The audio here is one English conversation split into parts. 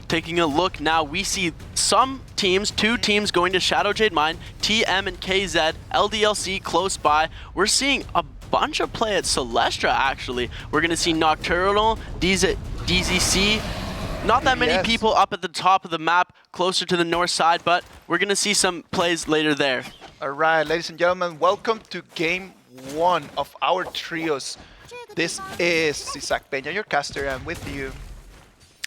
Taking a look now, we see some teams, 2 teams going to Shadow Jade Mine, TM and KZ, LDLC close by. We're seeing a bunch of play at Celestra actually. We're going to see Nocturnal, DZC, not that many people up at the top of the map, closer to the north side, but we're going to see some plays later there. All right, ladies and gentlemen, welcome to game 1 of our trios. This is Isaac Peña, your caster, and with you.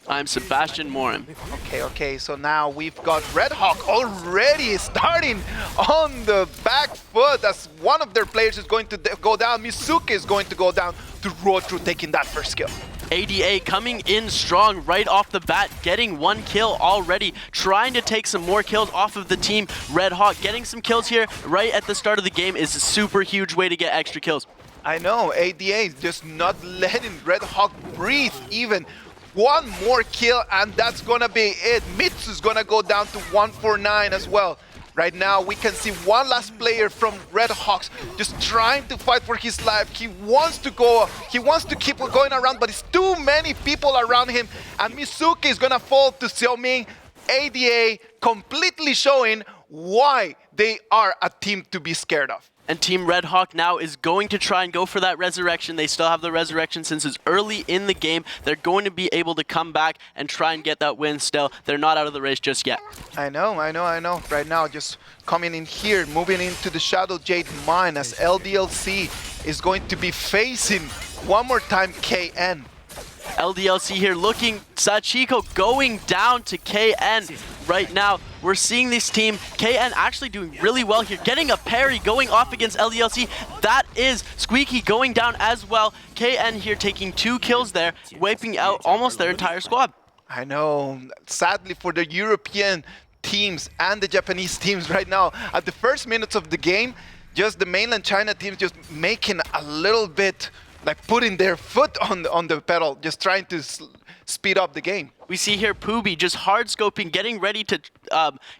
I'm Sebastian Morin. Okay, so now we've got Red Hawk already starting on the back foot as one of their players is going to go down. Mizuki is going to go down to roll through, taking that first kill. ADA coming in strong right off the bat, getting 1 kill already, trying to take some more kills off of the team. Red Hawk getting some kills here right at the start of the game is a super huge way to get extra kills. I know, ADA is just not letting Red Hawk breathe even. 1 more kill and that's gonna be it. Mitsu's gonna go down to 149 as well. Right now we can see one last player from Red Hawks just trying to fight for his life. He wants to keep going around, but it's too many people around him. And Mizuki is gonna fall to Xiaoming. ADA completely showing why they are a team to be scared of. And Team Red Hawk now is going to try and go for that resurrection. They still have the resurrection since it's early in the game. They're going to be able to come back and try and get that win still. They're not out of the race just yet. I know. Right now, just coming in here, moving into the Shadow Jade Mine as LDLC is going to be facing one more time KN. LDLC here looking, Sachiko going down to KN right now. We're seeing this team, KN actually doing really well here, getting a parry going off against LDLC. That is Squeaky going down as well. KN here taking 2 kills there, wiping out almost their entire squad. I know, sadly for the European teams and the Japanese teams right now, at the first minutes of the game, just the mainland China teams just making a little bit like putting their foot on the pedal, just trying to speed up the game. We see here Pooby just hard scoping, getting ready to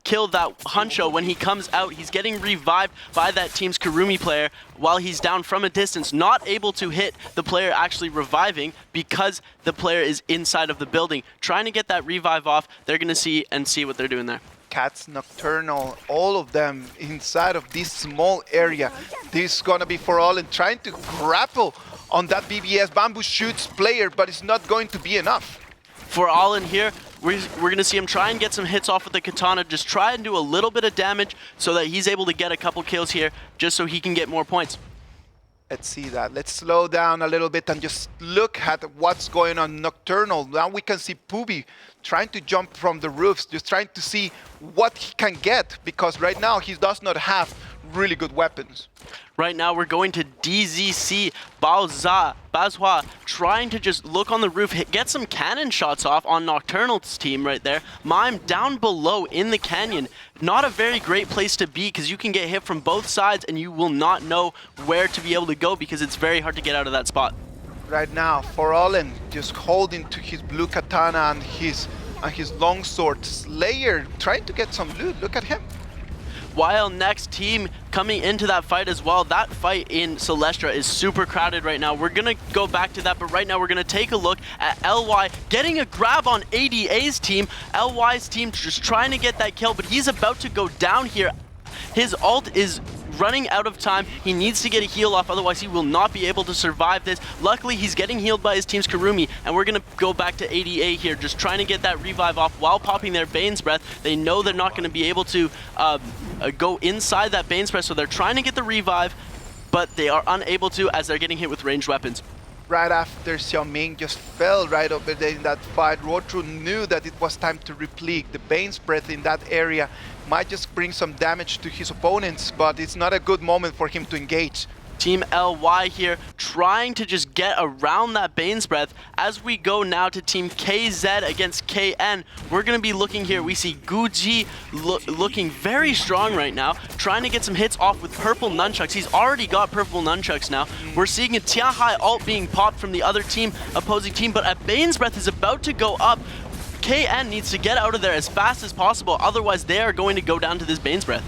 kill that Huncho. When he comes out, he's getting revived by that team's Kurumi player while he's down from a distance, not able to hit the player actually reviving because the player is inside of the building. Trying to get that revive off, they're going to see what they're doing there. Cats, Nocturnal, all of them inside of this small area. This is going to be for all and trying to grapple on that BBS Bamboo Shoots player, but it's not going to be enough. For all in here, we're going to see him try and get some hits off with the katana, just try and do a little bit of damage so that he's able to get a couple kills here, just so he can get more points. Let's see that. Let's slow down a little bit and just look at what's going on. Nocturnal. Now we can see Pooby trying to jump from the roofs, just trying to see what he can get, because right now he does not have really good weapons. Right now we're going to DZC, Bazhua, trying to just look on the roof, get some cannon shots off on Nocturnal's team right there. Mime down below in the canyon. Not a very great place to be because you can get hit from both sides and you will not know where to be able to go because it's very hard to get out of that spot. Right now, For Allen just holding to his blue katana and his longsword. Slayer trying to get some loot. Look at him. While next team coming into that fight as well. That fight in Celestra is super crowded right now. We're going to go back to that, but right now we're going to take a look at LY getting a grab on ADA's team. LY's team just trying to get that kill, but he's about to go down here. His ult is running out of time. He needs to get a heal off, otherwise he will not be able to survive this. Luckily, he's getting healed by his team's Kurumi, and we're going to go back to ADA here, just trying to get that revive off while popping their Bane's Breath. They know they're not going to be able to go inside that Bane's Breath, so they're trying to get the revive, but they are unable to as they're getting hit with ranged weapons. Right after Xiaoming just fell right over there in that fight, Rotru knew that it was time to replete. The Bane's Breath in that area might just bring some damage to his opponents, but it's not a good moment for him to engage. Team LY here trying to just get around that Bane's Breath. As we go now to Team KZ against KN, we're going to be looking here. We see Guji looking very strong right now, trying to get some hits off with purple nunchucks. He's already got purple nunchucks now. We're seeing a Tianhai ult being popped from the other team, opposing team, but a Bane's Breath is about to go up. KN needs to get out of there as fast as possible, otherwise they are going to go down to this Bane's Breath.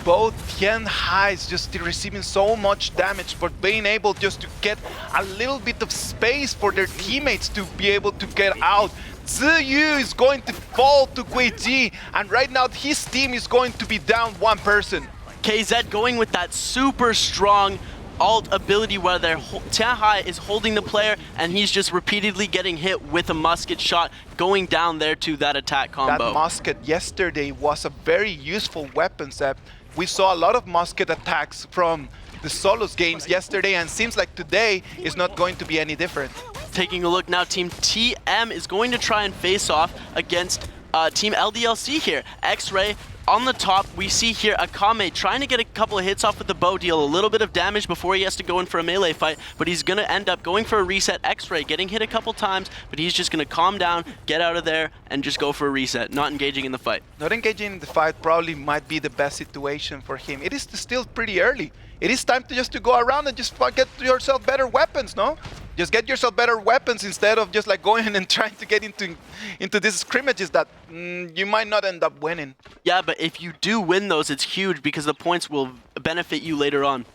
Both Tianhai's just receiving so much damage, but being able just to get a little bit of space for their teammates to be able to get out. Ziyu is going to fall to Guiji, and right now his team is going to be down one person. KZ going with that super strong alt ability where Tianhai is holding the player and he's just repeatedly getting hit with a musket shot, going down there to that attack combo. That musket yesterday was a very useful weapon, Seb. We saw a lot of musket attacks from the solos games yesterday, and seems like today is not going to be any different. Taking a look now, Team TM is going to try and face off against Team LDLC here. X-Ray on the top, we see here Akame trying to get a couple of hits off with the bow, deal a little bit of damage before he has to go in for a melee fight, but he's going to end up going for a reset. X-Ray getting hit a couple times, but he's just going to calm down, get out of there, and just go for a reset, not engaging in the fight. Not engaging in the fight probably might be the best situation for him. It is still pretty early. It is time to go around and just get yourself better weapons, no? Just get yourself better weapons instead of just like going and trying to get into these scrimmages that you might not end up winning. Yeah, but if you do win those, it's huge because the points will benefit you later on.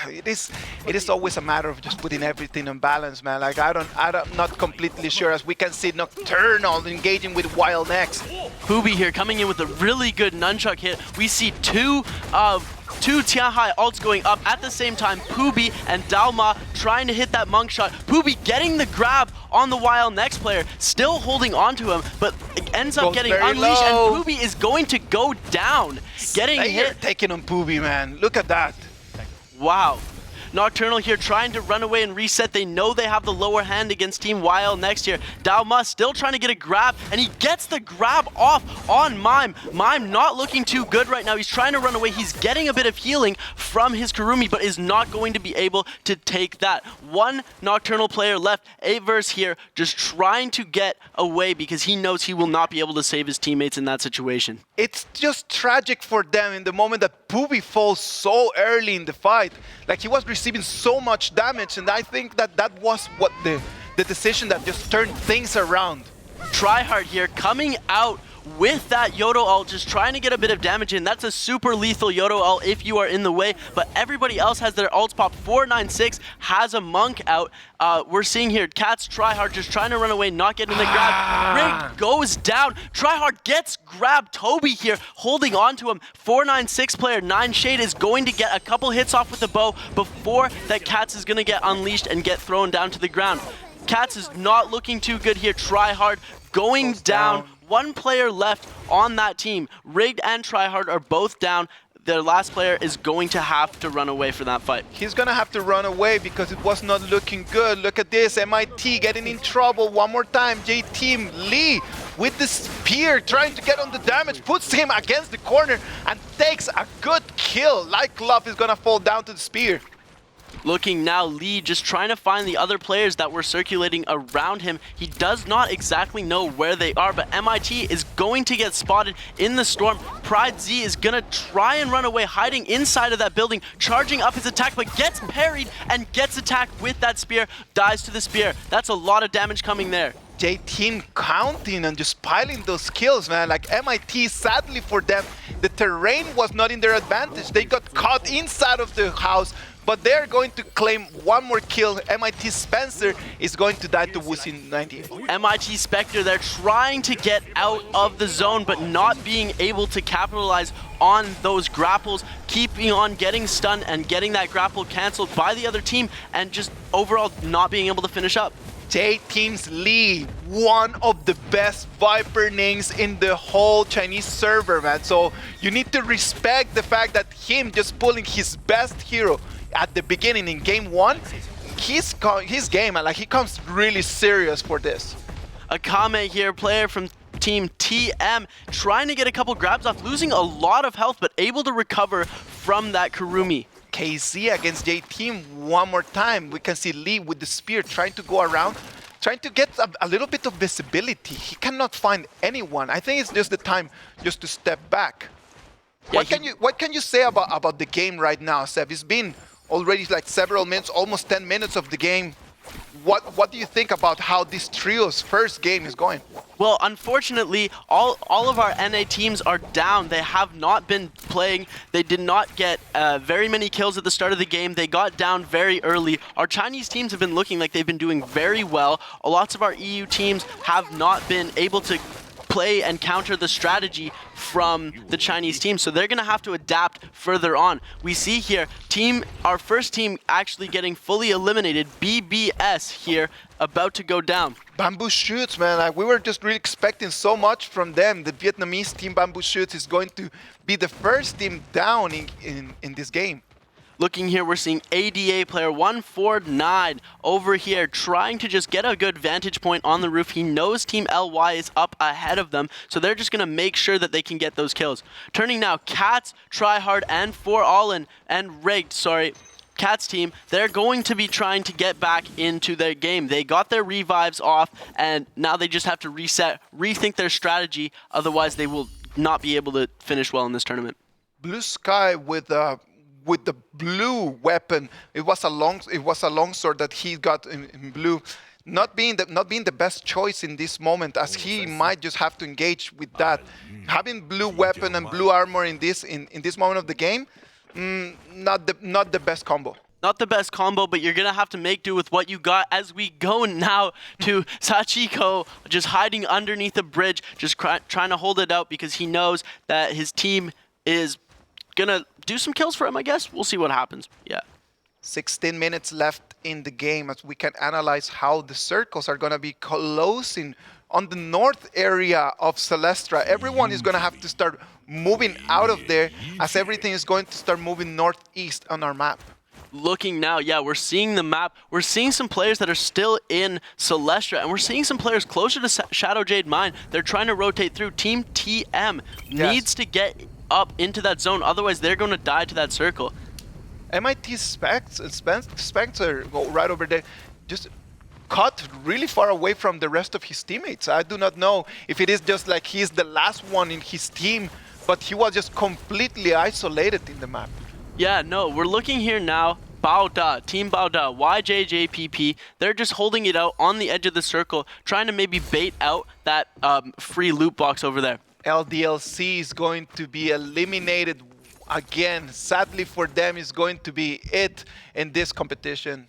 It is always a matter of just putting everything in balance, man. Like I'm not completely sure, as we can see Nocturnal engaging with Wild X. Pubi here coming in with a really good nunchuck hit. We see two Tianhai ults going up at the same time. Pubi and Dalma trying to hit that monk shot. Pubi getting the grab on the Wild next player, still holding on to him, but ends up getting unleashed, low. and Pubi is going to go down. Getting hit. Taking on Pubi, man. Look at that. Wow. Nocturnal here trying to run away and reset. They know they have the lower hand against Team YL next year. Dalma still trying to get a grab, and he gets the grab off on Mime. Mime not looking too good right now. He's trying to run away. He's getting a bit of healing from his Kurumi, but is not going to be able to take that. One Nocturnal player left. Averse here just trying to get away because he knows he will not be able to save his teammates in that situation. It's just tragic for them in the moment that Pubi falls so early in the fight. Like, he was receiving so much damage, and I think that was what the decision that just turned things around. Tryhard here coming out with that Yodo ult, just trying to get a bit of damage in. That's a super lethal Yodo ult if you are in the way, but everybody else has their ults popped. 496 has a monk out. We're seeing here Cats Tryhard just trying to run away, not getting the grab. Rig goes down. Tryhard gets grabbed. Toby here holding on to him. 496 player 9 Shade is going to get a couple hits off with the bow before that Cats is going to get unleashed and get thrown down to the ground. Cats is not looking too good here. Tryhard going down. One player left on that team. Rigged and Tryhard are both down. Their last player is going to have to run away for that fight. He's going to have to run away because it was not looking good. Look at this. MIT getting in trouble one more time. J-Team Lee with the spear trying to get on the damage. Puts him against the corner and takes a good kill. Like Love is going to fall down to the spear. Looking now, Lee just trying to find the other players that were circulating around him. He does not exactly know where they are, but MIT is going to get spotted in the storm. Pride Z is gonna try and run away, hiding inside of that building, charging up his attack, but gets parried and gets attacked with that spear, dies to the spear. That's a lot of damage coming there. J-Team counting and just piling those kills, man. Like MIT, sadly for them, the terrain was not in their advantage. They got caught inside of the house, but they're going to claim one more kill. MIT Spencer is going to die to Wuxin 98. MIT Spectre, they're trying to get out of the zone, but not being able to capitalize on those grapples, keeping on getting stunned and getting that grapple canceled by the other team, and just overall not being able to finish up. J-Team's Lee, one of the best Viper names in the whole Chinese server, man. So you need to respect the fact that him just pulling his best hero at the beginning in game one, his game, man, like he comes really serious for this. Akame here, player from Team TM, trying to get a couple grabs off, losing a lot of health, but able to recover from that Kurumi. KZ against J-Team one more time. We can see Lee with the spear trying to go around, trying to get a little bit of visibility. He cannot find anyone. I think it's just the time just to step back. Yeah, what can you say about the game right now, Seb? It's been already like several minutes, almost 10 minutes of the game. What do you think about how this trio's first game is going? Well, unfortunately, all of our NA teams are down. They have not been playing. They did not get very many kills at the start of the game. They got down very early. Our Chinese teams have been looking like they've been doing very well. Lots of our EU teams have not been able to play and counter the strategy from the Chinese team, so they're gonna have to adapt further on. We see here our first team actually getting fully eliminated. BBS here about to go down. Bamboo Shoots, man, we were just really expecting so much from them. The Vietnamese team Bamboo Shoots is going to be the first team down in this game. Looking here, we're seeing ADA player 149 over here trying to just get a good vantage point on the roof. He knows Team LY is up ahead of them, so they're just going to make sure that they can get those kills. Turning now, Cats, Tryhard, and For Allin, and Rigged, Cats team, they're going to be trying to get back into their game. They got their revives off, and now they just have to reset, rethink their strategy, otherwise they will not be able to finish well in this tournament. Blue Sky with the blue weapon. It was a longsword that he got in blue. Not being the best choice in this moment, as he might just have to engage with that. Having blue weapon and blue armor in this moment of the game, not the best combo. Not the best combo, but you're going to have to make do with what you got as we go now to Sachiko, just hiding underneath the bridge, just trying to hold it out because he knows that his team is going to do some kills for him, I guess. We'll see what happens. Yeah. 16 minutes left in the game as we can analyze how the circles are going to be closing on the north area of Celestra. Everyone is going to have to start moving out of there as everything is going to start moving northeast on our map. Looking now, yeah, we're seeing the map. We're seeing some players that are still in Celestra, and we're seeing some players closer to Shadow Jade Mine. They're trying to rotate through. Team TM needs to get up into that zone, otherwise they're going to die to that circle. MIT Spencer, go right over there, just caught really far away from the rest of his teammates. I do not know if it is just like he's the last one in his team, but he was just completely isolated in the map. Yeah, no, we're looking here now. Baoda, Team Baoda, YJJPP, they're just holding it out on the edge of the circle, trying to maybe bait out that free loot box over there. LDLC is going to be eliminated again. Sadly for them, is going to be it in this competition.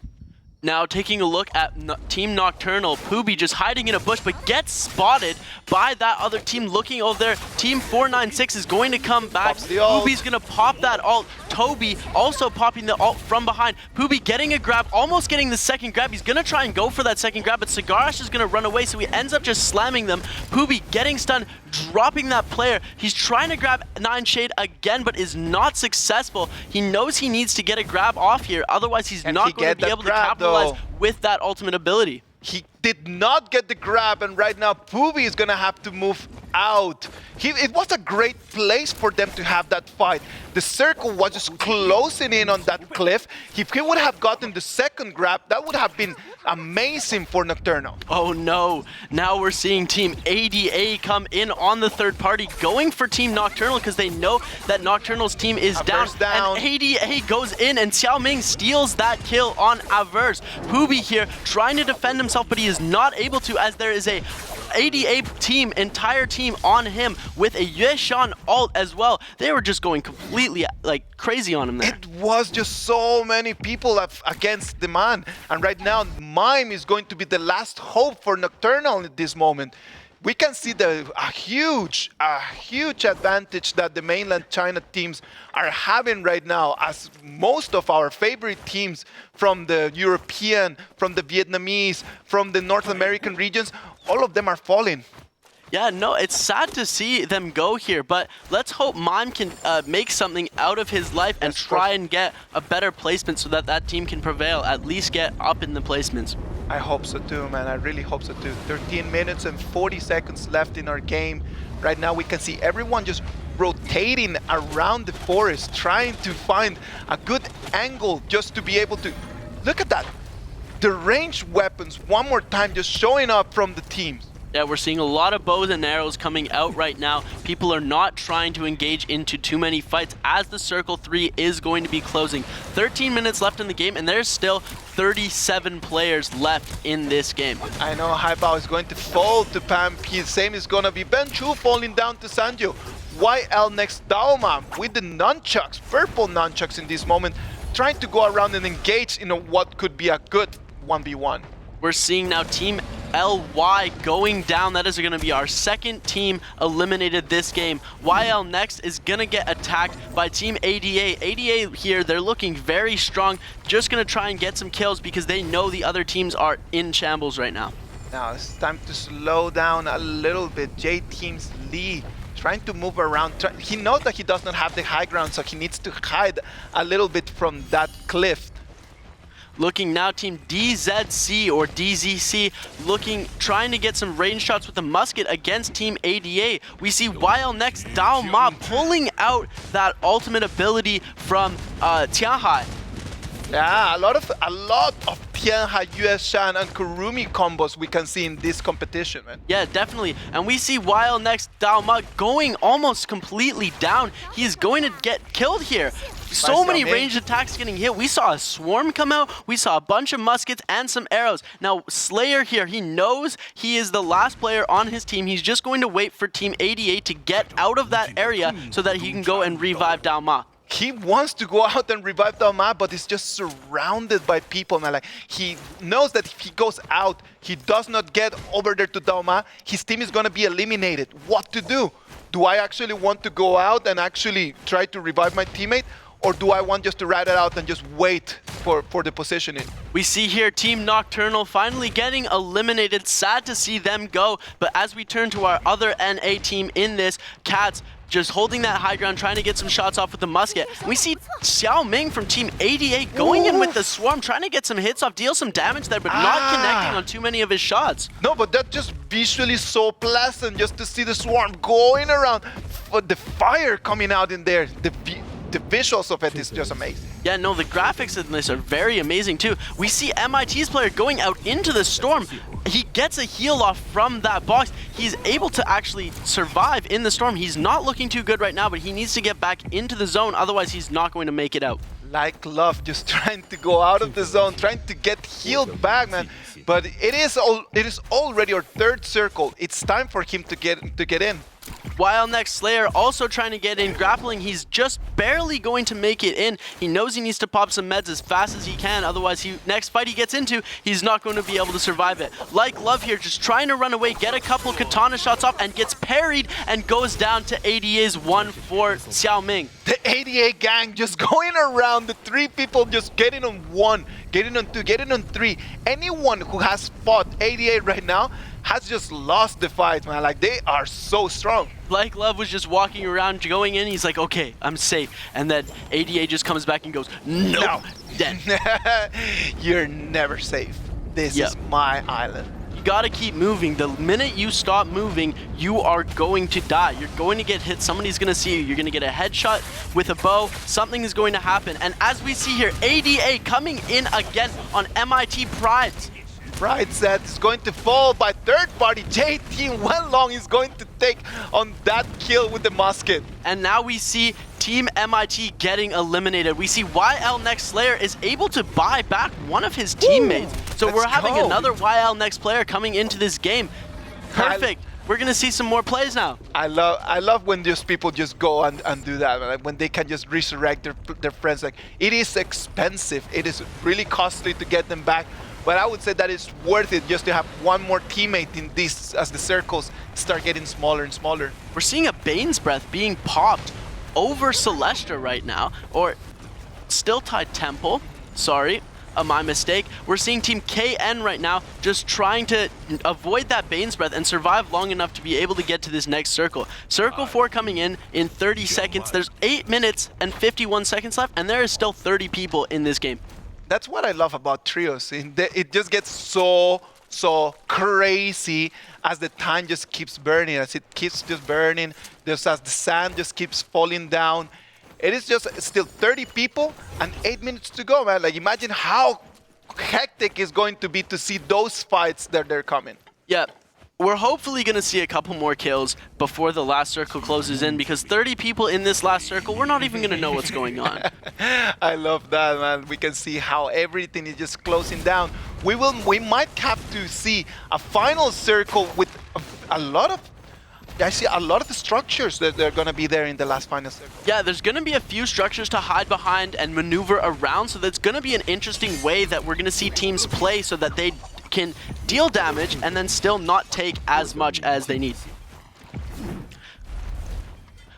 Now taking a look at Team Nocturnal, Pooby just hiding in a bush, but gets spotted by that other team looking over there. Team 496 is going to come back. Pooby's going to pop that ult. Toby also popping the ult from behind. Pooby getting a grab, almost getting the second grab. He's going to try and go for that second grab, but Cigarash is going to run away, so he ends up just slamming them. Pooby getting stunned, dropping that player. He's trying to grab Nine Shade again, but is not successful. He knows he needs to get a grab off here, otherwise he's not going to be able to capitalize with that ultimate ability. He did not get the grab, and right now Pooby is going to have to move out. It was a great place for them to have that fight. The circle was just closing in on that cliff. If he would have gotten the second grab, that would have been amazing for Nocturnal. Oh no, now we're seeing Team ADA come in on the third party, going for Team Nocturnal because they know that Nocturnal's team is down. And ADA goes in and Xiaoming steals that kill on Averse. Pooby here trying to defend himself, but he is not able to, as there is a ADA team, entire team on him with a Yueshan ult as well. They were just going completely like crazy on him there. It was just so many people against the man. And right now, Mime is going to be the last hope for Nocturnal at this moment. We can see a huge advantage that the mainland China teams are having right now, as most of our favorite teams from the European, from the Vietnamese, from the North American regions, all of them are falling. Yeah, no, it's sad to see them go here, but let's hope Mime can make something out of his life and try and get a better placement so that that team can prevail, at least get up in the placements. I hope so too, man. I really hope so too. 13 minutes and 40 seconds left in our game. Right now we can see everyone just rotating around the forest, trying to find a good angle just to be able to... Look at that. The ranged weapons, one more time, just showing up from the teams. Yeah, we're seeing a lot of bows and arrows coming out right now. People are not trying to engage into too many fights as the Circle 3 is going to be closing. 13 minutes left in the game, and there's still 37 players left in this game. I know Haibao is going to fall to Pampi. Same is going to be Ben Chu falling down to Sanju. YL next Daoma with the nunchucks, purple nunchucks in this moment, trying to go around and engage in what could be a good 1v1. We're seeing now Team LY going down. That is going to be our second team eliminated this game. YL next is going to get attacked by Team ADA. ADA here, they're looking very strong. Just going to try and get some kills because they know the other teams are in shambles right now. Now it's time to slow down a little bit. J-Team's Lee trying to move around. He knows that he does not have the high ground, so he needs to hide a little bit from that cliff. Looking now, Team DZC or DZC trying to get some range shots with the musket against Team ADA. We see YL next Daoma pulling out that ultimate ability from Tianhai. Yeah, a lot of Tianhai, US Shan, and Kurumi combos we can see in this competition, man. Yeah, definitely. And we see YL next Daoma going almost completely down. He is going to get killed here. So many ranged attacks getting hit. We saw a swarm come out. We saw a bunch of muskets and some arrows. Now, Slayer here, he knows he is the last player on his team. He's just going to wait for Team ADA to get out of that area so that he can go and revive Daoma. He wants to go out and revive Daoma, but he's just surrounded by people, man. Like, he knows that if he goes out, he does not get over there to Daoma, his team is going to be eliminated. What to do? Do I actually want to go out and actually try to revive my teammate? Or do I want just to ride it out and just wait for the positioning? We see here Team Nocturnal finally getting eliminated. Sad to see them go. But as we turn to our other NA team in this, Cats just holding that high ground, trying to get some shots off with the musket. We see Xiao Ming from Team ADA going in with the swarm, trying to get some hits off, deal some damage there, but not connecting on too many of his shots. No, but that's just visually so pleasant just to see the swarm going around. But the fire coming out in there, the visuals of it is just amazing. Yeah, no, the graphics in this are very amazing too. We see MIT's player going out into the storm. He gets a heal off from that box. He's able to actually survive in the storm. He's not looking too good right now, but he needs to get back into the zone. Otherwise, he's not going to make it out. Like Love, just trying to go out of the zone, trying to get healed back, man. But it is already our third circle. It's time for him to get in. While next Slayer also trying to get in grappling, he's just barely going to make it in. He knows he needs to pop some meds as fast as he can, otherwise next fight he gets into, he's not going to be able to survive it. Like Love here, just trying to run away, get a couple katana shots off, and gets parried and goes down to ADA's 1 for Xiao Ming. The ADA gang just going around, the three people just getting on 1, getting on 2, getting on 3. Anyone who has fought ADA right now has just lost the fight, man. Like, they are so strong. Like Love was just walking around, going in, he's like, okay, I'm safe. And then ADA just comes back and goes, no. Dead. You're never safe. This is my island. You gotta keep moving. The minute you stop moving, you are going to die. You're going to get hit. Somebody's gonna see you. You're gonna get a headshot with a bow. Something is going to happen. And as we see here, ADA coming in again on MIT Pride. Pride set is going to fall by third party. J-Team Wenlong is going to take on that kill with the musket. And now we see Team MIT getting eliminated. We see YL Next Slayer is able to buy back one of his teammates. So we're having another YL Next player coming into this game. Perfect. We're gonna see some more plays now. I love when these people just go and do that, like when they can just resurrect their friends. Like, it is expensive. It is really costly to get them back. But I would say that it's worth it just to have one more teammate in this as the circles start getting smaller and smaller. We're seeing a Bane's Breath being popped over Celestra right now, or Still Tide Temple. Sorry, my mistake. We're seeing Team KN right now just trying to avoid that Bane's Breath and survive long enough to be able to get to this next circle. Circle 4 coming in 30 seconds. There's 8 minutes and 51 seconds left, and there is still 30 people in this game. That's what I love about trios. It just gets so crazy as the time just keeps burning, as it keeps just burning, just as the sand just keeps falling down. It is just still 30 people and 8 minutes to go, man. Like, imagine how hectic it's going to be to see those fights that they're coming. Yeah. We're hopefully going to see a couple more kills before the last circle closes in, because 30 people in this last circle, we're not even going to know what's going on. I love that, man. We can see how everything is just closing down. We might have to see a final circle with a lot of I see a lot of the structures that they're going to be there in the last final circle. Yeah, there's going to be a few structures to hide behind and maneuver around, so that's going to be an interesting way that we're going to see teams play so that they can deal damage and then still not take as much as they need.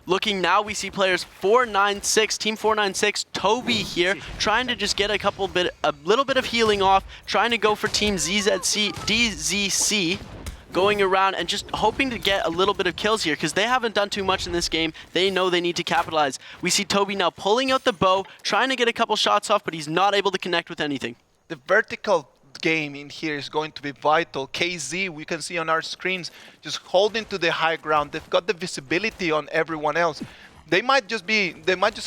Looking now, we see players 496, Team 496, Toby here, trying to just get a little bit of healing off, trying to go for Team DZC, going around and just hoping to get a little bit of kills here, because they haven't done too much in this game. They know they need to capitalize. We see Toby now pulling out the bow, trying to get a couple shots off, but he's not able to connect with anything. The vertical game in here is going to be vital. KZ, we can see on our screens, just holding to the high ground. They've got the visibility on everyone else. They might just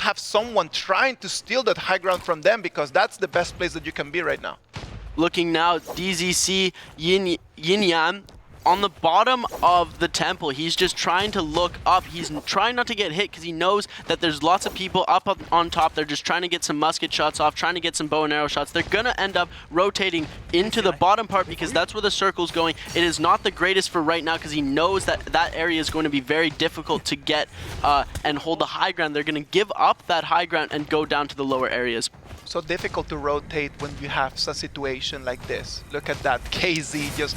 have someone trying to steal that high ground from them, because that's the best place that you can be right now. Looking now, DZC Yin Yan on the bottom of the temple. He's just trying to look up. He's trying not to get hit because he knows that there's lots of people up on top. They're just trying to get some musket shots off, trying to get some bow and arrow shots. They're going to end up rotating into the bottom part because that's where the circle's going. It is not the greatest for right now because he knows that that area is going to be very difficult to get and hold the high ground. They're going to give up that high ground and go down to the lower areas. So difficult to rotate when you have a situation like this. Look at that, KZ just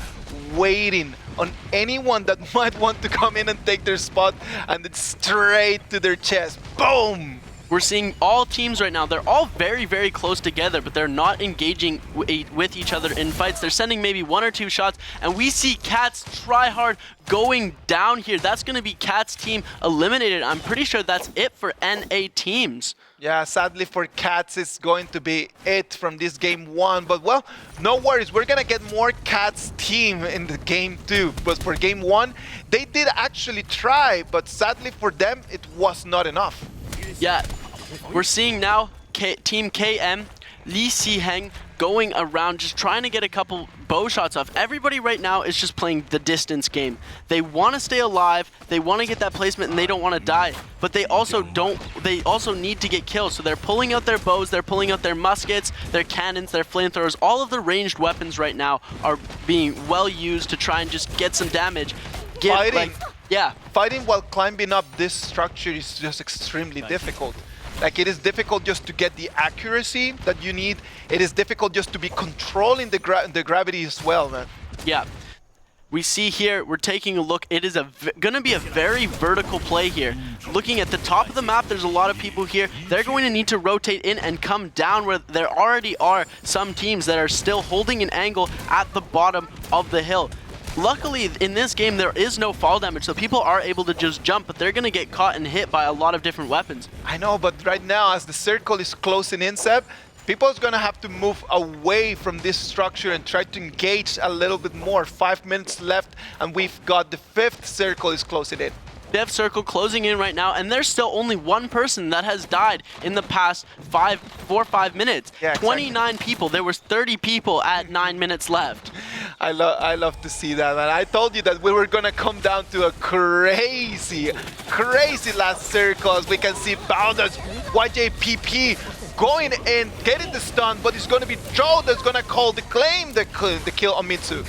waiting on anyone that might want to come in and take their spot, and it's straight to their chest. Boom! We're seeing all teams right now, they're all very, very close together, but they're not engaging with each other in fights. They're sending maybe 1 or 2 shots, and we see Cats try hard going down here. That's going to be Cats team eliminated. I'm pretty sure that's it for NA teams. Yeah, sadly for Cats, it's going to be it from this game 1. But well, no worries. We're going to get more Cats team in the game 2. But for game 1, they did actually try, but sadly for them, it was not enough. Yeah, we're seeing now Team KM, Lee Si-heng going around just trying to get a couple bow shots off. Everybody right now is just playing the distance game. They want to stay alive, they want to get that placement, and they don't want to die. But they also need to get kills. So they're pulling out their bows, they're pulling out their muskets, their cannons, their flamethrowers. All of the ranged weapons right now are being well used to try and just get some damage. Fighting while climbing up this structure is just extremely difficult. Like, it is difficult just to get the accuracy that you need. It is difficult just to be controlling the gravity as well, man. Yeah. We see here, we're taking a look. It is going to be a very vertical play here. Looking at the top of the map, there's a lot of people here. They're going to need to rotate in and come down where there already are some teams that are still holding an angle at the bottom of the hill. Luckily, in this game, there is no fall damage, so people are able to just jump, but they're going to get caught and hit by a lot of different weapons. I know, but right now, as the circle is closing in, Seb, people are going to have to move away from this structure and try to engage a little bit more. 5 minutes left, and we've got the 5th circle is closing in. 5th circle closing in right now, and there's still only 1 person that has died in the past 4 or 5 minutes. Yeah, exactly. 29 people. There was 30 people at 9 minutes left. I love to see that, man. I told you that we were gonna come down to a crazy last circle. As we can see Bowder's YJPP going in, getting the stun, but it's gonna be Joe that's gonna call the kill on Mitsu.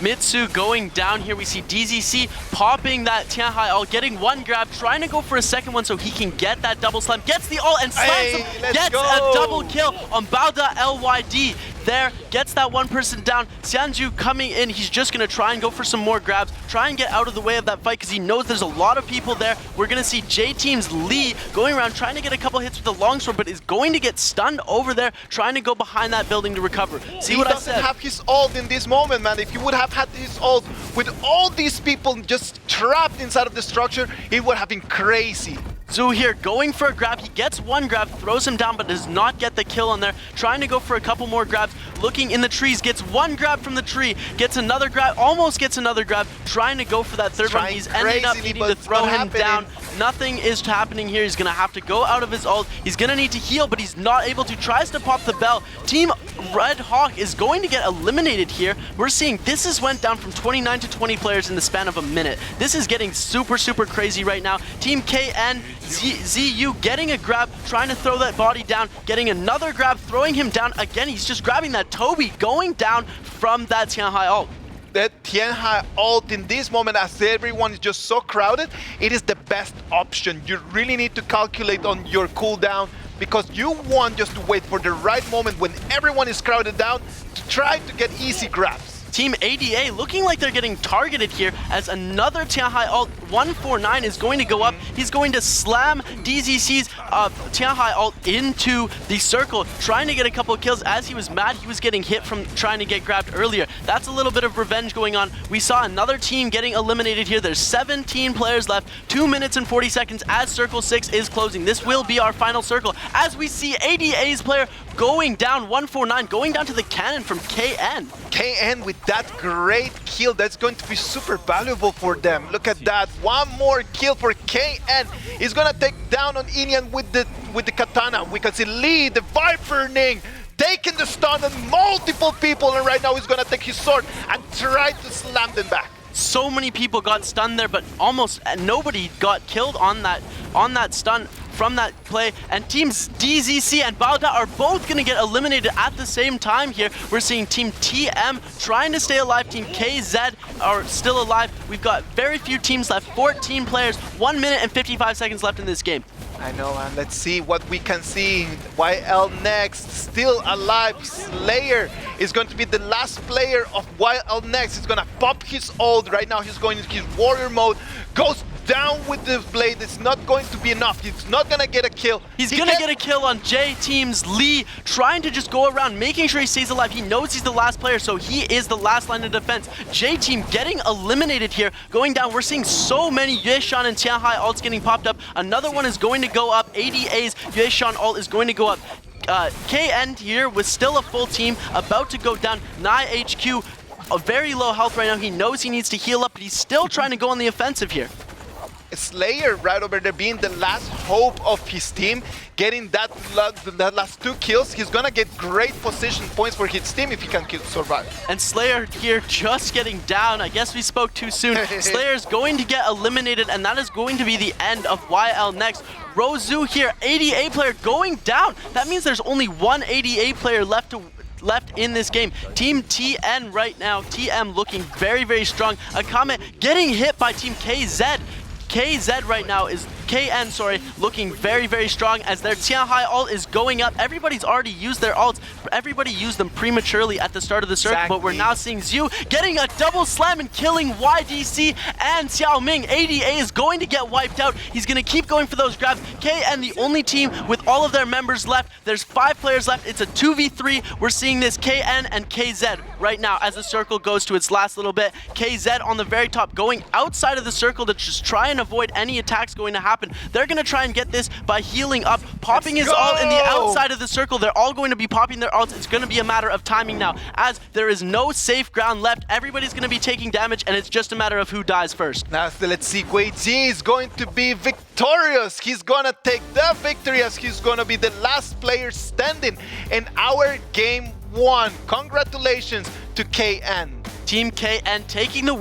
Mitsu going down here. We see DZC popping that Tianhai ult, getting 1 grab, trying to go for a 2nd one so he can get that double slam. Gets the ult and slams him. Gets a double kill on Bauda LYD. There, gets that 1 person down. Xianju coming in. He's just going to try and go for some more grabs, try and get out of the way of that fight because he knows there's a lot of people there. We're going to see J-Team's Lee going around trying to get a couple hits with the longsword, but is going to get stunned over there, trying to go behind that building to recover. See what I said? He doesn't have his ult in this moment, man. If he would have had his ult with all these people just trapped inside of the structure, it would have been crazy. Zhu here going for a grab. He gets 1 grab, throws him down, but does not get the kill on there. Trying to go for a couple more grabs. Looking in the trees, gets 1 grab from the tree, gets another grab, almost gets another grab. Trying to go for that 3rd one. He's ended up needing to throw him down. Nothing is happening here. He's going to have to go out of his ult. He's going to need to heal, but he's not able to. Tries to pop the bell. Team Red Hawk is going to get eliminated here. We're seeing this went down from 29 to 20 players in the span of a minute. This is getting super, super crazy right now. Team KN, ZU getting a grab, trying to throw that body down, getting another grab, throwing him down again. He's just grabbing that Toby, going down from that Tianhai ult. That Tianhai ult in this moment, as everyone is just so crowded, it is the best option. You really need to calculate on your cooldown, because you want just to wait for the right moment when everyone is crowded down to try to get easy grabs. Team ADA looking like they're getting targeted here as another Tianhai ult 149 is going to go up. He's going to slam DZC's Tianhai ult into the circle, trying to get a couple of kills as he was mad he was getting hit from trying to get grabbed earlier. That's a little bit of revenge going on. We saw another team getting eliminated here. There's 17 players left, 2 minutes and 40 seconds as Circle 6 is closing. This will be our final circle as we see ADA's player going down 149, going down to the cannon from KN. KN with that great kill, that's going to be super valuable for them. Look at that, one more kill for KN. He's gonna take down on Inian with the katana. We can see Lee, the Viper Ning, taking the stun on multiple people, and right now he's gonna take his sword and try to slam them back. So many people got stunned there, but almost nobody got killed on that stun from that play. And teams DZC and Balda are both going to get eliminated at the same time here. We're seeing Team TM trying to stay alive. Team KZ are still alive. We've got very few teams left, 14 players, 1 minute and 55 seconds left in this game. I know, and let's see what we can see. YL Next still alive. Slayer is going to be the last player of YL Next. He's gonna pop his ult right now. He's going into his warrior mode, goes down with the blade. It's not going to be enough. He's not gonna get a kill. He's gonna get a kill on J Team's Lee, trying to just go around, making sure he stays alive. He knows he's the last player, so he is the last line of defense. J Team getting eliminated here, going down. We're seeing so many Yueshan and Tianhai ults getting popped up. Another one is going to go up. ADA's Yueshan ult is going to go up. KN here with still a full team, about to go down. Nai HQ, a very low health right now. He knows he needs to heal up, but he's still trying to go on the offensive here. Slayer right over there being the last hope of his team, getting that last 2 kills. He's gonna get great position points for his team if he can survive. And Slayer here just getting down. I guess we spoke too soon. Slayer's going to get eliminated, and that is going to be the end of YL Next. Rozu here, ADA player going down. That means there's only one ADA player left in this game. Team TN right now, TM looking very, very strong. Akame getting hit by Team KZ. KZ right now is, KN, sorry, looking very, very strong as their Tianhai ult is going up. Everybody's already used their ults. Everybody used them prematurely at the start of the circle, but we're now seeing Zhu getting a double slam and killing YDC and Xiaoming. ADA is going to get wiped out. He's going to keep going for those grabs. KN, the only team with all of their members left. There's 5 players left. It's a 2v3. We're seeing this KN and KZ right now as the circle goes to its last little bit. KZ on the very top going outside of the circle to just try and avoid any attacks going to happen. They're going to try and get this by healing up, popping his ult in the outside of the circle. They're all going to be popping their ults. It's going to be a matter of timing now, as there is no safe ground left. Everybody's going to be taking damage, and it's just a matter of who dies first. Now let's see, Wei Ji is going to be victorious. He's going to take the victory as he's going to be the last player standing in our game 1. Congratulations to KN. Team KN taking the win.